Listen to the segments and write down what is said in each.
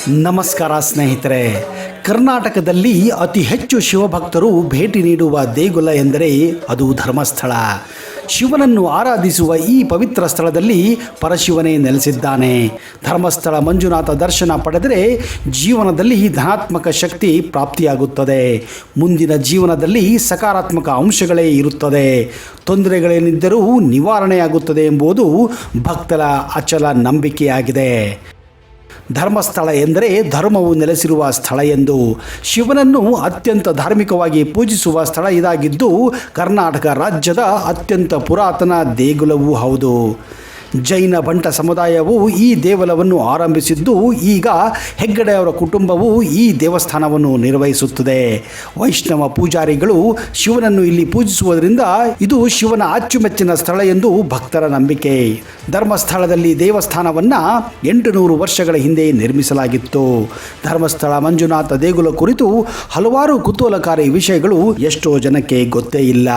ನಮಸ್ಕಾರ ಸ್ನೇಹಿತರೆ. ಕರ್ನಾಟಕದಲ್ಲಿ ಅತಿ ಹೆಚ್ಚು ಶಿವಭಕ್ತರು ಭೇಟಿ ನೀಡುವ ದೇಗುಲ ಎಂದರೆ ಅದು ಧರ್ಮಸ್ಥಳ. ಶಿವನನ್ನು ಆರಾಧಿಸುವ ಈ ಪವಿತ್ರ ಸ್ಥಳದಲ್ಲಿ ಪರಶಿವನೇ ನೆಲೆಸಿದ್ದಾನೆ. ಧರ್ಮಸ್ಥಳ ಮಂಜುನಾಥ ದರ್ಶನ ಪಡೆದರೆ ಜೀವನದಲ್ಲಿ ಧನಾತ್ಮಕ ಶಕ್ತಿ ಪ್ರಾಪ್ತಿಯಾಗುತ್ತದೆ. ಮುಂದಿನ ಜೀವನದಲ್ಲಿ ಸಕಾರಾತ್ಮಕ ಅಂಶಗಳೇ ಇರುತ್ತದೆ. ತೊಂದರೆಗಳೇನಿದ್ದರೂ ನಿವಾರಣೆಯಾಗುತ್ತದೆ ಎಂಬುದು ಭಕ್ತರ ಅಚಲ ನಂಬಿಕೆಯಾಗಿದೆ. ಧರ್ಮಸ್ಥಳ ಎಂದರೆ ಧರ್ಮವು ನೆಲೆಸಿರುವ ಸ್ಥಳ ಎಂದು. ಶಿವನನ್ನು ಅತ್ಯಂತ ಧಾರ್ಮಿಕವಾಗಿ ಪೂಜಿಸುವ ಸ್ಥಳ ಇದಾಗಿದ್ದು ಕರ್ನಾಟಕ ರಾಜ್ಯದ ಅತ್ಯಂತ ಪುರಾತನ ದೇಗುಲವೂ ಹೌದು. ಜೈನ ಬಂಟ ಸಮುದಾಯವು ಈ ದೇಗುಲವನ್ನು ಆರಂಭಿಸಿದ್ದು ಈಗ ಹೆಗ್ಗಡೆ ಅವರ ಕುಟುಂಬವು ಈ ದೇವಸ್ಥಾನವನ್ನು ನಿರ್ವಹಿಸುತ್ತದೆ. ವೈಷ್ಣವ ಪೂಜಾರಿಗಳು ಶಿವನನ್ನು ಇಲ್ಲಿ ಪೂಜಿಸುವುದರಿಂದ ಇದು ಶಿವನ ಅಚ್ಚುಮೆಚ್ಚಿನ ಸ್ಥಳ ಎಂದು ಭಕ್ತರ ನಂಬಿಕೆ. ಧರ್ಮಸ್ಥಳದಲ್ಲಿ ದೇವಸ್ಥಾನವನ್ನು 800 ವರ್ಷಗಳ ಹಿಂದೆ ನಿರ್ಮಿಸಲಾಗಿತ್ತು. ಧರ್ಮಸ್ಥಳ ಮಂಜುನಾಥ ದೇಗುಲ ಕುರಿತು ಹಲವಾರು ಕುತೂಹಲಕಾರಿ ವಿಷಯಗಳು ಎಷ್ಟೋ ಜನಕ್ಕೆ ಗೊತ್ತೇ ಇಲ್ಲ.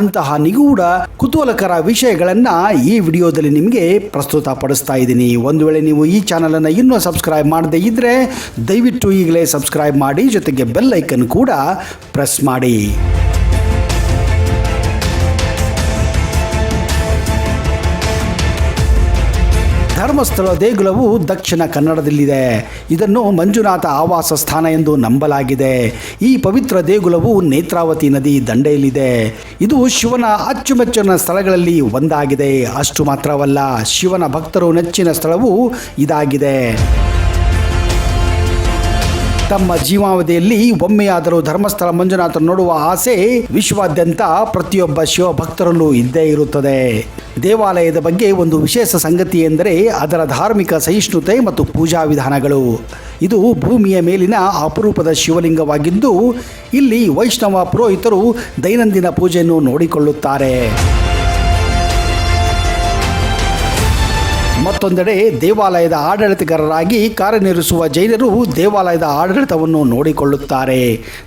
ಅಂತಹ ನಿಗೂಢ ಕುತೂಹಲಕರ ವಿಷಯಗಳನ್ನು ಈ ವಿಡಿಯೋದಲ್ಲಿ ನಿಮಗೆ ಪ್ರಸ್ತುತಪಡಿಸ್ತಾ ಇದ್ದೀನಿ. ಒಂದು ವೇಳೆ ನೀವು ಈ ಚಾನಲನ್ನು ಇನ್ನೂ ಸಬ್ಸ್ಕ್ರೈಬ್ ಮಾಡದೇ ಇದ್ದರೆ ದಯವಿಟ್ಟು ಈಗಲೇ ಸಬ್ಸ್ಕ್ರೈಬ್ ಮಾಡಿ, ಜೊತೆಗೆ ಬೆಲ್ ಐಕನ್ ಕೂಡ ಪ್ರೆಸ್ ಮಾಡಿ. ಧರ್ಮಸ್ಥಳ ದೇಗುಲವು ದಕ್ಷಿಣ ಕನ್ನಡದಲ್ಲಿದೆ. ಇದನ್ನು ಮಂಜುನಾಥ ಆವಾಸ ಸ್ಥಾನ ಎಂದು ನಂಬಲಾಗಿದೆ. ಈ ಪವಿತ್ರ ದೇಗುಲವು ನೇತ್ರಾವತಿ ನದಿ ದಂಡೆಯಲ್ಲಿದೆ. ಇದು ಶಿವನ ಅಚ್ಚುಮೆಚ್ಚಿನ ಸ್ಥಳಗಳಲ್ಲಿ ಒಂದಾಗಿದೆ. ಅಷ್ಟು ಮಾತ್ರವಲ್ಲ, ಶಿವನ ಭಕ್ತರು ನೆಚ್ಚಿನ ಸ್ಥಳವೂ ಇದಾಗಿದೆ. ತಮ್ಮ ಜೀವಾವಧಿಯಲ್ಲಿ ಒಮ್ಮೆಯಾದರೂ ಧರ್ಮಸ್ಥಳ ಮಂಜುನಾಥ ನೋಡುವ ಆಸೆ ವಿಶ್ವಾದ್ಯಂತ ಪ್ರತಿಯೊಬ್ಬ ಶಿವಭಕ್ತರಲ್ಲೂ ಇದ್ದೇ ಇರುತ್ತದೆ. ದೇವಾಲಯದ ಬಗ್ಗೆ ಒಂದು ವಿಶೇಷ ಸಂಗತಿ ಎಂದರೆ ಅದರ ಧಾರ್ಮಿಕ ಸಹಿಷ್ಣುತೆ ಮತ್ತು ಪೂಜಾ ವಿಧಾನಗಳು. ಇದು ಭೂಮಿಯ ಮೇಲಿನ ಅಪರೂಪದ ಶಿವಲಿಂಗವಾಗಿದ್ದು ಇಲ್ಲಿ ವೈಷ್ಣವ ಪುರೋಹಿತರು ದೈನಂದಿನ ಪೂಜೆಯನ್ನು ನೋಡಿಕೊಳ್ಳುತ್ತಾರೆ. ಮತ್ತೊಂದೆಡೆ ದೇವಾಲಯದ ಆಡಳಿತಗಾರರಾಗಿ ಕಾರ್ಯನಿರ್ವಹಿಸುವ ಜೈನರು ದೇವಾಲಯದ ಆಡಳಿತವನ್ನು ನೋಡಿಕೊಳ್ಳುತ್ತಾರೆ.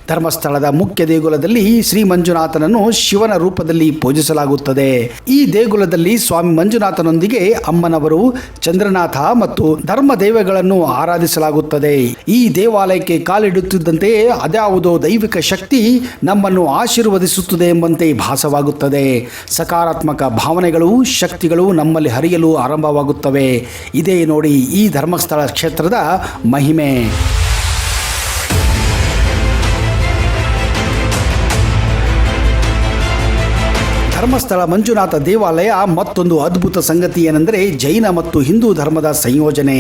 ಧರ್ಮಸ್ಥಳದ ಮುಖ್ಯ ದೇಗುಲದಲ್ಲಿ ಶ್ರೀ ಮಂಜುನಾಥನನ್ನು ಶಿವನ ರೂಪದಲ್ಲಿ ಪೂಜಿಸಲಾಗುತ್ತದೆ. ಈ ದೇಗುಲದಲ್ಲಿ ಸ್ವಾಮಿ ಮಂಜುನಾಥನೊಂದಿಗೆ ಅಮ್ಮನವರು, ಚಂದ್ರನಾಥ ಮತ್ತು ಧರ್ಮ ದೇವಗಳನ್ನು ಆರಾಧಿಸಲಾಗುತ್ತದೆ. ಈ ದೇವಾಲಯಕ್ಕೆ ಕಾಲಿಡುತ್ತಿದ್ದಂತೆ ಅದ್ಯಾವುದೋ ದೈವಿಕ ಶಕ್ತಿ ನಮ್ಮನ್ನು ಆಶೀರ್ವದಿಸುತ್ತದೆ ಎಂಬಂತೆ ಭಾಸವಾಗುತ್ತದೆ. ಸಕಾರಾತ್ಮಕ ಭಾವನೆಗಳು, ಶಕ್ತಿಗಳು ನಮ್ಮಲ್ಲಿ ಹರಿಯಲು ಆರಂಭವಾಗುತ್ತವೆ. ಇದೇ ನೋಡಿ ಈ ಧರ್ಮಸ್ಥಳ ಕ್ಷೇತ್ರದ ಮಹಿಮೆ. ಧರ್ಮಸ್ಥಳ ಮಂಜುನಾಥ ದೇವಾಲಯ ಮತ್ತೊಂದು ಅದ್ಭುತ ಸಂಗತಿ ಏನೆಂದರೆ ಜೈನ ಮತ್ತು ಹಿಂದೂ ಧರ್ಮದ ಸಂಯೋಜನೆ.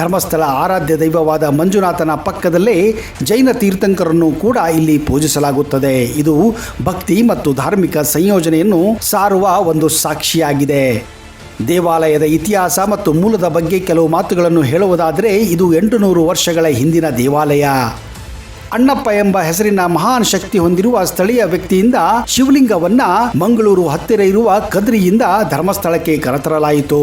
ಧರ್ಮಸ್ಥಳ ಆರಾಧ್ಯ ದೈವವಾದ ಮಂಜುನಾಥನ ಪಕ್ಕದಲ್ಲೇ ಜೈನ ತೀರ್ಥಂಕರನ್ನು ಕೂಡ ಇಲ್ಲಿ ಪೂಜಿಸಲಾಗುತ್ತದೆ. ಇದು ಭಕ್ತಿ ಮತ್ತು ಧಾರ್ಮಿಕ ಸಂಯೋಜನೆಯನ್ನು ಸಾರುವ ಒಂದು ಸಾಕ್ಷಿಯಾಗಿದೆ. ದೇವಾಲಯದ ಇತಿಹಾಸ ಮತ್ತು ಮೂಲದ ಬಗ್ಗೆ ಕೆಲವು ಮಾತುಗಳನ್ನು ಹೇಳುವುದಾದರೆ ಇದು 800 ವರ್ಷಗಳ ಹಿಂದಿನ ದೇವಾಲಯ. ಅಣ್ಣಪ್ಪ ಎಂಬ ಹೆಸರಿನ ಮಹಾನ್ ಶಕ್ತಿ ಹೊಂದಿರುವ ಸ್ಥಳೀಯ ವ್ಯಕ್ತಿಯಿಂದ ಶಿವಲಿಂಗವನ್ನ ಮಂಗಳೂರು ಹತ್ತಿರ ಇರುವ ಕದ್ರಿಯಿಂದ ಧರ್ಮಸ್ಥಳಕ್ಕೆ ಕರೆತರಲಾಯಿತು.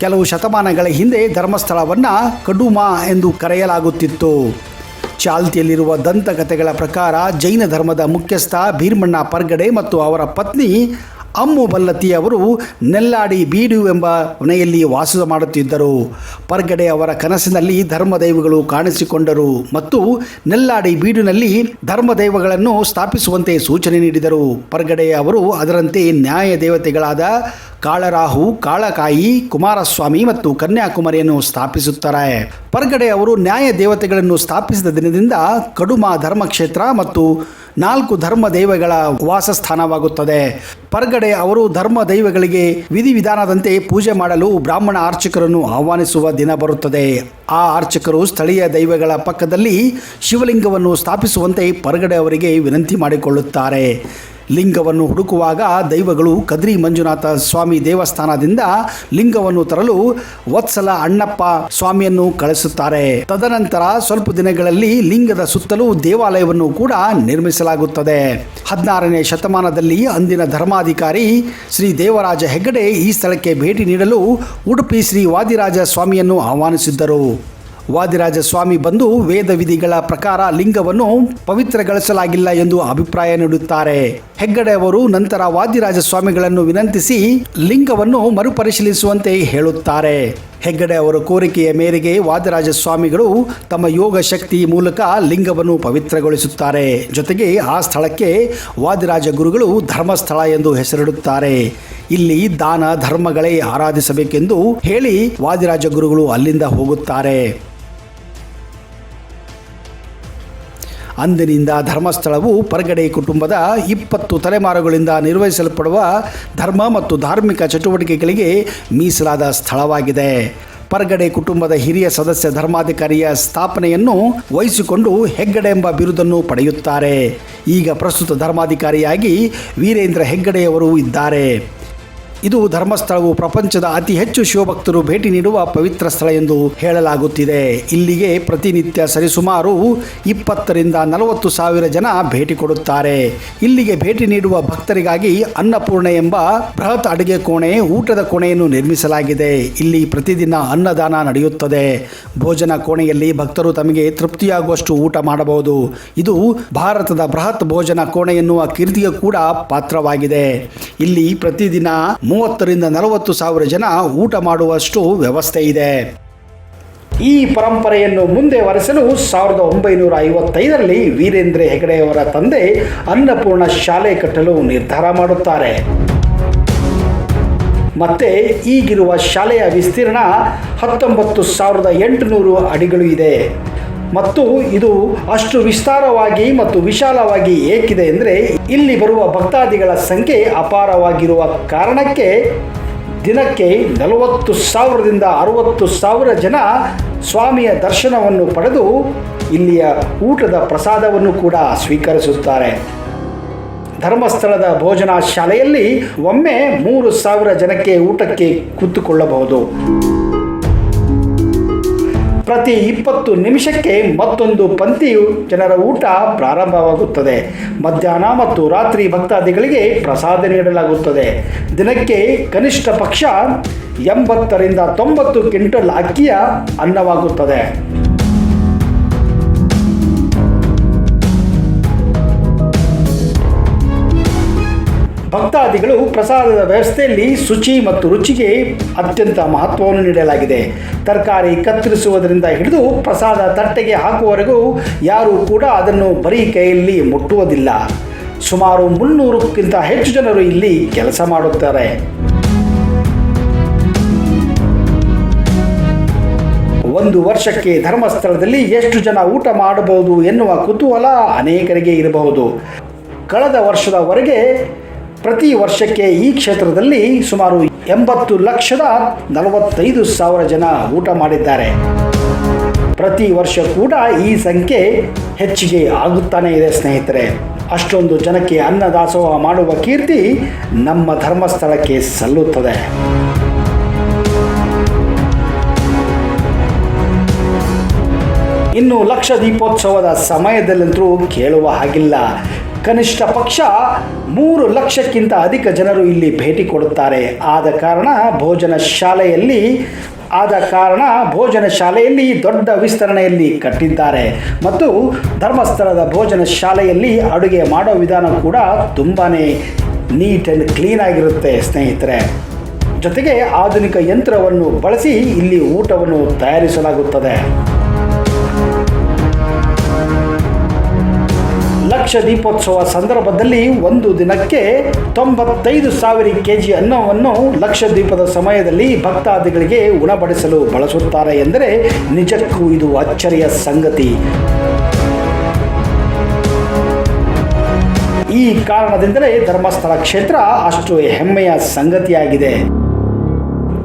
ಕೆಲವು ಶತಮಾನಗಳ ಹಿಂದೆ ಧರ್ಮಸ್ಥಳವನ್ನ ಕಡುಮ ಎಂದು ಕರೆಯಲಾಗುತ್ತಿತ್ತು. ಚಾಲ್ತಿಯಲ್ಲಿರುವ ದಂತಕಥೆಗಳ ಪ್ರಕಾರ ಜೈನ ಧರ್ಮದ ಮುಖ್ಯಸ್ಥ ಭೀರ್ಮಣ್ಣ ಪರ್ಗಡೆ ಮತ್ತು ಅವರ ಪತ್ನಿ ಅಮ್ಮು ಬಲ್ಲತಿ ಅವರು ನೆಲ್ಲಾಡಿ ಬೀಡು ಎಂಬ ಮನೆಯಲ್ಲಿ ವಾಸ ಮಾಡುತ್ತಿದ್ದರು. ಪರ್ಗಡೆ ಅವರ ಕನಸಿನಲ್ಲಿ ಧರ್ಮದೈವಗಳು ಕಾಣಿಸಿಕೊಂಡರು ಮತ್ತು ನೆಲ್ಲಾಡಿ ಬೀಡಿನಲ್ಲಿ ಧರ್ಮದೈವಗಳನ್ನು ಸ್ಥಾಪಿಸುವಂತೆ ಸೂಚನೆ ನೀಡಿದರು. ಪರ್ಗಡೆ ಅವರು ಅದರಂತೆ ನ್ಯಾಯ ದೇವತೆಗಳಾದ ಕಾಳರಾಹು, ಕಾಳಕಾಯಿ, ಕುಮಾರಸ್ವಾಮಿ ಮತ್ತು ಕನ್ಯಾಕುಮಾರಿಯನ್ನು ಸ್ಥಾಪಿಸುತ್ತಾರೆ. ಪರ್ಗಡೆ ಅವರು ನ್ಯಾಯ ದೇವತೆಗಳನ್ನು ಸ್ಥಾಪಿಸಿದ ದಿನದಿಂದ ಕಡುಮ ಧರ್ಮಕ್ಷೇತ್ರ ಮತ್ತು 4 ಧರ್ಮ ದೈವಗಳ ವಾಸಸ್ಥಾನವಾಗುತ್ತದೆ. ಪರ್ಗಡೆ ಅವರು ಧರ್ಮ ದೈವಗಳಿಗೆ ವಿಧಿವಿಧಾನದಂತೆ ಪೂಜೆ ಮಾಡಲು ಬ್ರಾಹ್ಮಣ ಅರ್ಚಕರನ್ನು ಆಹ್ವಾನಿಸುವ ದಿನ ಬರುತ್ತದೆ. ಆ ಅರ್ಚಕರು ಸ್ಥಳೀಯ ದೈವಗಳ ಪಕ್ಕದಲ್ಲಿ ಶಿವಲಿಂಗವನ್ನು ಸ್ಥಾಪಿಸುವಂತೆ ಪರ್ಗಡೆ ಅವರಿಗೆ ವಿನಂತಿ ಮಾಡಿಕೊಳ್ಳುತ್ತಾರೆ. ಲಿಂಗವನ್ನು ಹುಡುಕುವಾಗ ದೈವಗಳು ಕದ್ರಿ ಮಂಜುನಾಥ ಸ್ವಾಮಿ ದೇವಸ್ಥಾನದಿಂದ ಲಿಂಗವನ್ನು ತರಲು ವತ್ಸಲ ಅಣ್ಣಪ್ಪ ಸ್ವಾಮಿಯನ್ನು ಕಳಿಸುತ್ತಾರೆ. ತದನಂತರ ಸ್ವಲ್ಪ ದಿನಗಳಲ್ಲಿ ಲಿಂಗದ ಸುತ್ತಲೂ ದೇವಾಲಯವನ್ನು ಕೂಡ ನಿರ್ಮಿಸಲಾಗುತ್ತದೆ. 16ನೇ ಶತಮಾನದಲ್ಲಿ ಅಂದಿನ ಧರ್ಮಾಧಿಕಾರಿ ಶ್ರೀ ದೇವರಾಜ ಹೆಗ್ಗಡೆ ಈ ಸ್ಥಳಕ್ಕೆ ಭೇಟಿ ನೀಡಲು ಉಡುಪಿ ಶ್ರೀ ವಾದಿರಾಜ ಸ್ವಾಮಿಯನ್ನು ಆಹ್ವಾನಿಸಿದ್ದರು. ವಾದಿರಾಜ ಸ್ವಾಮಿ ಬಂದು ವೇದ ವಿಧಿಗಳ ಪ್ರಕಾರ ಲಿಂಗವನ್ನು ಪವಿತ್ರಗೊಳಿಸಲಾಗಿಲ್ಲ ಎಂದು ಅಭಿಪ್ರಾಯ ನೀಡುತ್ತಾರೆ. ಹೆಗ್ಗಡೆ ಅವರು ನಂತರ ವಾದಿರಾಜ ಸ್ವಾಮಿಗಳನ್ನು ವಿನಂತಿಸಿ ಲಿಂಗವನ್ನು ಮರುಪರಿಶೀಲಿಸುವಂತೆ ಹೇಳುತ್ತಾರೆ. ಹೆಗ್ಗಡೆ ಅವರ ಕೋರಿಕೆಯ ಮೇರೆಗೆ ವಾದಿರಾಜ ಸ್ವಾಮಿಗಳು ತಮ್ಮ ಯೋಗ ಶಕ್ತಿ ಮೂಲಕ ಲಿಂಗವನ್ನು ಪವಿತ್ರಗೊಳಿಸುತ್ತಾರೆ. ಜೊತೆಗೆ ಆ ಸ್ಥಳಕ್ಕೆ ವಾದಿರಾಜ ಗುರುಗಳು ಧರ್ಮಸ್ಥಳ ಎಂದು ಹೆಸರಿಡುತ್ತಾರೆ. ಇಲ್ಲಿ ದಾನ ಧರ್ಮಗಳೇ ಆರಾಧಿಸಬೇಕೆಂದು ಹೇಳಿ ವಾದಿರಾಜ ಗುರುಗಳು ಅಲ್ಲಿಂದ ಹೋಗುತ್ತಾರೆ. ಅಂದಿನಿಂದ ಧರ್ಮಸ್ಥಳವು ಪರ್ಗಡೆ ಕುಟುಂಬದ 20 ತಲೆಮಾರುಗಳಿಂದ ನಿರ್ವಹಿಸಲ್ಪಡುವ ಧರ್ಮ ಮತ್ತು ಧಾರ್ಮಿಕ ಚಟುವಟಿಕೆಗಳಿಗೆ ಮೀಸಲಾದ ಸ್ಥಳವಾಗಿದೆ. ಪರ್ಗಡೆ ಕುಟುಂಬದ ಹಿರಿಯ ಸದಸ್ಯ ಧರ್ಮಾಧಿಕಾರಿಯ ಸ್ಥಾಪನೆಯನ್ನು ವಹಿಸಿಕೊಂಡು ಹೆಗ್ಗಡೆ ಎಂಬ ಬಿರುದನ್ನು ಪಡೆಯುತ್ತಾರೆ. ಈಗ ಪ್ರಸ್ತುತ ಧರ್ಮಾಧಿಕಾರಿಯಾಗಿ ವೀರೇಂದ್ರ ಹೆಗ್ಗಡೆಯವರು ಇದ್ದಾರೆ. ಇದು ಧರ್ಮಸ್ಥಳವು ಪ್ರಪಂಚದ ಅತಿ ಹೆಚ್ಚು ಶಿವಭಕ್ತರು ಭೇಟಿ ನೀಡುವ ಪವಿತ್ರ ಸ್ಥಳ ಎಂದು ಹೇಳಲಾಗುತ್ತಿದೆ. ಇಲ್ಲಿಗೆ ಪ್ರತಿನಿತ್ಯ ಸರಿಸುಮಾರು 20ರಿಂದ 40 ಸಾವಿರ ಜನ ಭೇಟಿ ಕೊಡುತ್ತಾರೆ. ಇಲ್ಲಿಗೆ ಭೇಟಿ ನೀಡುವ ಭಕ್ತರಿಗಾಗಿ ಅನ್ನಪೂರ್ಣ ಎಂಬ ಬೃಹತ್ ಅಡುಗೆ ಕೋಣೆ, ಊಟದ ಕೋಣೆಯನ್ನು ನಿರ್ಮಿಸಲಾಗಿದೆ. ಇಲ್ಲಿ ಪ್ರತಿದಿನ ಅನ್ನದಾನ ನಡೆಯುತ್ತದೆ. ಭೋಜನ ಕೋಣೆಯಲ್ಲಿ ಭಕ್ತರು ತಮಗೆ ತೃಪ್ತಿಯಾಗುವಷ್ಟು ಊಟ ಮಾಡಬಹುದು. ಇದು ಭಾರತದ ಬೃಹತ್ ಭೋಜನ ಕೋಣೆ ಎನ್ನುವ ಕೀರ್ತಿಗೆ ಕೂಡ ಪಾತ್ರವಾಗಿದೆ. ಇಲ್ಲಿ ಪ್ರತಿದಿನ 30ರಿಂದ 40 ಸಾವಿರ ಜನ ಊಟ ಮಾಡುವಷ್ಟು ವ್ಯವಸ್ಥೆ ಇದೆ. ಈ ಪರಂಪರೆಯನ್ನು ಮುಂದೆ ವರೆಸಲು 1955ರಲ್ಲಿ ವೀರೇಂದ್ರ ಹೆಗಡೆಯವರ ತಂದೆ ಅನ್ನಪೂರ್ಣ ಶಾಲೆ ಕಟ್ಟಲು ನಿರ್ಧಾರ ಮಾಡುತ್ತಾರೆ. ಮತ್ತೆ ಈಗಿರುವ ಶಾಲೆಯ ವಿಸ್ತೀರ್ಣ 19,800 ಅಡಿಗಳು ಇದೆ. ಮತ್ತು ಇದು ಅಷ್ಟು ವಿಸ್ತಾರವಾಗಿ ಮತ್ತು ವಿಶಾಲವಾಗಿ ಏಕಿದೆ ಎಂದರೆ ಇಲ್ಲಿ ಬರುವ ಭಕ್ತಾದಿಗಳ ಸಂಖ್ಯೆ ಅಪಾರವಾಗಿರುವ ಕಾರಣಕ್ಕೆ ದಿನಕ್ಕೆ 40,000ರಿಂದ 60,000 ಜನ ಸ್ವಾಮಿಯ ದರ್ಶನವನ್ನು ಪಡೆದು ಇಲ್ಲಿಯ ಊಟದ ಪ್ರಸಾದವನ್ನು ಕೂಡ ಸ್ವೀಕರಿಸುತ್ತಾರೆ. ಧರ್ಮಸ್ಥಳದ ಭೋಜನ ಶಾಲೆಯಲ್ಲಿ ಒಮ್ಮೆ 3,000 ಜನಕ್ಕೆ ಊಟಕ್ಕೆ ಕೂತುಕೊಳ್ಳಬಹುದು. ಪ್ರತಿ 20 ನಿಮಿಷಕ್ಕೆ ಮತ್ತೊಂದು ಪಂಕ್ತಿಯು ಜನರ ಊಟ ಪ್ರಾರಂಭವಾಗುತ್ತದೆ. ಮಧ್ಯಾಹ್ನ ಮತ್ತು ರಾತ್ರಿ ಭಕ್ತಾದಿಗಳಿಗೆ ಪ್ರಸಾದ ನೀಡಲಾಗುತ್ತದೆ. ದಿನಕ್ಕೆ ಕನಿಷ್ಠ ಪಕ್ಷ 80ರಿಂದ 90 ಕ್ವಿಂಟಲ್ ಅಕ್ಕಿಯ ಅನ್ನವಾಗುತ್ತದೆ. ಭಕ್ತಾದಿಗಳು ಪ್ರಸಾದದ ವ್ಯವಸ್ಥೆಯಲ್ಲಿ ಶುಚಿ ಮತ್ತು ರುಚಿಗೆ ಅತ್ಯಂತ ಮಹತ್ವವನ್ನು ನೀಡಲಾಗಿದೆ. ತರಕಾರಿ ಕತ್ತರಿಸುವುದರಿಂದ ಹಿಡಿದು ಪ್ರಸಾದ ತಟ್ಟೆಗೆ ಹಾಕುವವರೆಗೂ ಯಾರೂ ಕೂಡ ಅದನ್ನು ಬರೀ ಕೈಯಲ್ಲಿ ಮುಟ್ಟುವುದಿಲ್ಲ. ಸುಮಾರು 300ಕ್ಕಿಂತ ಹೆಚ್ಚು ಜನರು ಇಲ್ಲಿ ಕೆಲಸ ಮಾಡುತ್ತಾರೆ. ಒಂದು ವರ್ಷಕ್ಕೆ ಧರ್ಮಸ್ಥಳದಲ್ಲಿ ಎಷ್ಟು ಜನ ಊಟ ಮಾಡಬಹುದು ಎನ್ನುವ ಕುತೂಹಲ ಅನೇಕರಿಗೆ ಇರಬಹುದು. ಕಳೆದ ವರ್ಷದವರೆಗೆ ಪ್ರತಿ ವರ್ಷಕ್ಕೆ ಈ ಕ್ಷೇತ್ರದಲ್ಲಿ ಸುಮಾರು 80,45,000 ಜನ ಊಟ ಮಾಡಿದ್ದಾರೆ. ಪ್ರತಿ ವರ್ಷ ಕೂಡ ಈ ಸಂಖ್ಯೆ ಹೆಚ್ಚಿಗೆ ಆಗುತ್ತಾನೇ ಇದೆ ಸ್ನೇಹಿತರೆ. ಅಷ್ಟೊಂದು ಜನಕ್ಕೆ ಅನ್ನದಾಸೋಹ ಮಾಡುವ ಕೀರ್ತಿ ನಮ್ಮ ಧರ್ಮಸ್ಥಳಕ್ಕೆ ಸಲ್ಲುತ್ತದೆ. ಇನ್ನು ಲಕ್ಷ ದೀಪೋತ್ಸವದ ಸಮಯದಲ್ಲಂತೂ ಕೇಳುವ ಹಾಗಿಲ್ಲ. ಕನಿಷ್ಠ ಪಕ್ಷ 3 ಲಕ್ಷಕ್ಕಿಂತ ಅಧಿಕ ಜನರು ಇಲ್ಲಿ ಭೇಟಿ ಕೊಡುತ್ತಾರೆ. ಆದ ಕಾರಣ ಭೋಜನ ಶಾಲೆಯಲ್ಲಿ ದೊಡ್ಡ ವಿಸ್ತರಣೆಯಲ್ಲಿ ಕಟ್ಟಿದ್ದಾರೆ. ಮತ್ತು ಧರ್ಮಸ್ಥಳದ ಭೋಜನ ಶಾಲೆಯಲ್ಲಿ ಅಡುಗೆ ಮಾಡೋ ವಿಧಾನ ಕೂಡ ತುಂಬಾ ನೀಟ್ ಆ್ಯಂಡ್ ಕ್ಲೀನ್ ಆಗಿರುತ್ತೆ ಸ್ನೇಹಿತರೆ. ಜೊತೆಗೆ ಆಧುನಿಕ ಯಂತ್ರವನ್ನು ಬಳಸಿ ಇಲ್ಲಿ ಊಟವನ್ನು ತಯಾರಿಸಲಾಗುತ್ತದೆ. ಲಕ್ಷ ದೀಪೋತ್ಸವ ಸಂದರ್ಭದಲ್ಲಿ ಒಂದು ದಿನಕ್ಕೆ 95,000 kg ಅನ್ನವನ್ನು ಲಕ್ಷ ದೀಪದ ಸಮಯದಲ್ಲಿ ಭಕ್ತಾದಿಗಳಿಗೆ ಉಣಬಡಿಸಲು ಬಳಸುತ್ತಾರೆ ಎಂದರೆ ನಿಜಕ್ಕೂ ಇದು ಅಚ್ಚರಿಯ ಸಂಗತಿ. ಈ ಕಾರಣದಿಂದಲೇ ಧರ್ಮಸ್ಥಳ ಕ್ಷೇತ್ರ ಅಷ್ಟು ಹೆಮ್ಮೆಯ ಸಂಗತಿಯಾಗಿದೆ.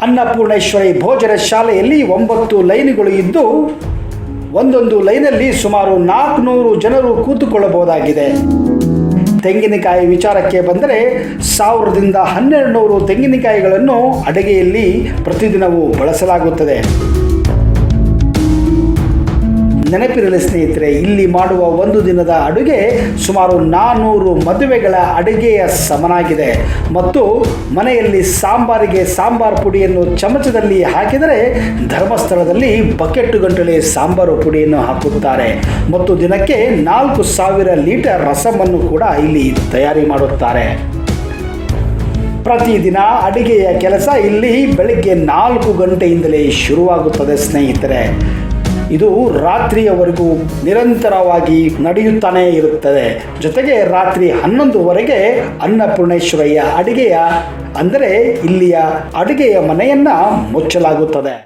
ಅನ್ನಪೂರ್ಣೇಶ್ವರಿ ಭೋಜನ ಶಾಲೆಯಲ್ಲಿ 9 ಲೈನ್ಗಳು ಇದ್ದು ಒಂದೊಂದು ಲೈನಲ್ಲಿ ಸುಮಾರು 400 ಜನರು ಕೂತುಕೊಳ್ಳಬಹುದಾಗಿದೆ. ತೆಂಗಿನಕಾಯಿ ವಿಚಾರಕ್ಕೆ ಬಂದರೆ 1000ರಿಂದ 1200 ತೆಂಗಿನಕಾಯಿಗಳನ್ನು ಅಡುಗೆಯಲ್ಲಿ ಪ್ರತಿದಿನವೂ ಬಳಸಲಾಗುತ್ತದೆ. ನೆನಪಿರಲಿ ಸ್ನೇಹಿತರೆ, ಇಲ್ಲಿ ಮಾಡುವ ಒಂದು ದಿನದ ಅಡುಗೆ ಸುಮಾರು 400 ಮದುವೆಗಳ ಅಡುಗೆಯ ಸಮನಾಗಿದೆ. ಮತ್ತು ಮನೆಯಲ್ಲಿ ಸಾಂಬಾರಿಗೆ ಸಾಂಬಾರು ಪುಡಿಯನ್ನು ಚಮಚದಲ್ಲಿ ಹಾಕಿದರೆ ಧರ್ಮಸ್ಥಳದಲ್ಲಿ ಬಕೆಟ್ಟುಗಟ್ಟಲೆ ಸಾಂಬಾರು ಪುಡಿಯನ್ನು ಹಾಕುತ್ತಾರೆ. ಮತ್ತು ದಿನಕ್ಕೆ 4,000 ಲೀಟರ್ ರಸಮನ್ನು ಕೂಡ ಇಲ್ಲಿ ತಯಾರಿ ಮಾಡುತ್ತಾರೆ. ಪ್ರತಿದಿನ ಅಡಿಗೆಯ ಕೆಲಸ ಇಲ್ಲಿ ಬೆಳಗ್ಗೆ 4 ಗಂಟೆಯಿಂದಲೇ ಶುರುವಾಗುತ್ತದೆ ಸ್ನೇಹಿತರೆ. ಇದು ರಾತ್ರಿಯವರೆಗೂ ನಿರಂತರವಾಗಿ ನಡೆಯುತ್ತಾನೇ ಇರುತ್ತದೆ. ಜೊತೆಗೆ ರಾತ್ರಿ 11ವರೆಗೆ ಅನ್ನಪೂರ್ಣೇಶ್ವರಿಯ ಅಡಿಗೆಯ ಅಂದರೆ ಇಲ್ಲಿಯ ಅಡುಗೆಯ ಮನೆಯನ್ನು ಮುಚ್ಚಲಾಗುತ್ತದೆ.